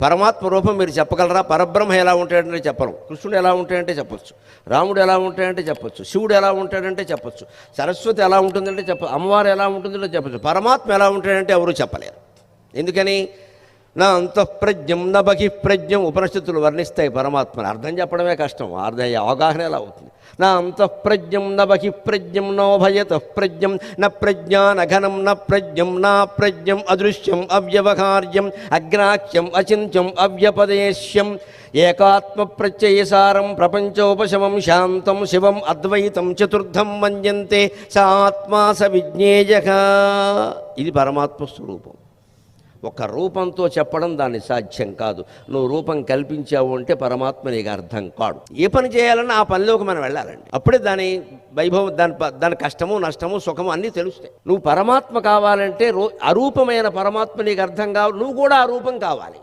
పరమాత్మ రూపం మీరు చెప్పగలరా? పరబ్రహ్మ ఎలా ఉంటాడంటే చెప్పరు. కృష్ణుడు ఎలా ఉంటాడంటే చెప్పచ్చు, రాముడు ఎలా ఉంటాడంటే చెప్పచ్చు, శివుడు ఎలా ఉంటాడంటే చెప్పచ్చు, సరస్వతి ఎలా ఉంటుందంటే అమ్మవారు ఎలా ఉంటుందంటే చెప్పచ్చు. పరమాత్మ ఎలా ఉంటాడంటే ఎవరు చెప్పలేరు. ఎందుకని? నా అంతఃప్రజ్ఞం నా బహిఃప్రజ్ఞం ఉపనిషత్తులు వర్ణిస్తాయి పరమాత్మని. అర్థం చెప్పడమే కష్టం, అర్థం అవగాహన ఎలా అవుతుంది? నా అంతఃప్రజ్ఞం నా బహిఃప్రజ్ఞం నోభయతః ప్రజ్ఞం న ప్రజ్ఞానఘనం న ప్రజ్ఞం నా ప్రజ్ఞం అదృశ్యం అవ్యవహార్యం అగ్రాహ్యం అచింత్యం అవ్యపదేశ్యం ఏకాత్మ ప్రత్యయసారం ప్రపంచోపశమం శాంతం శివం అద్వైతం చతుర్థం మన్యంతే స ఆత్మా స విజ్ఞేయః. ఇది పరమాత్మ స్వరూపం. ఒక రూపంతో చెప్పడం దాన్ని సాధ్యం కాదు. నువ్వు రూపం కల్పించావు అంటే పరమాత్మ నీకు అర్థం కాడు. ఏ పని చేయాలన్నా ఆ పనిలోకి మనం వెళ్ళాలండి. అప్పుడే దాని వైభవం, దాని కష్టము నష్టము సుఖము అన్నీ తెలుస్తాయి. నువ్వు పరమాత్మ కావాలంటే అరూపమైన పరమాత్మ నీకు అర్థం కావాలి, నువ్వు కూడా ఆ రూపం కావాలి.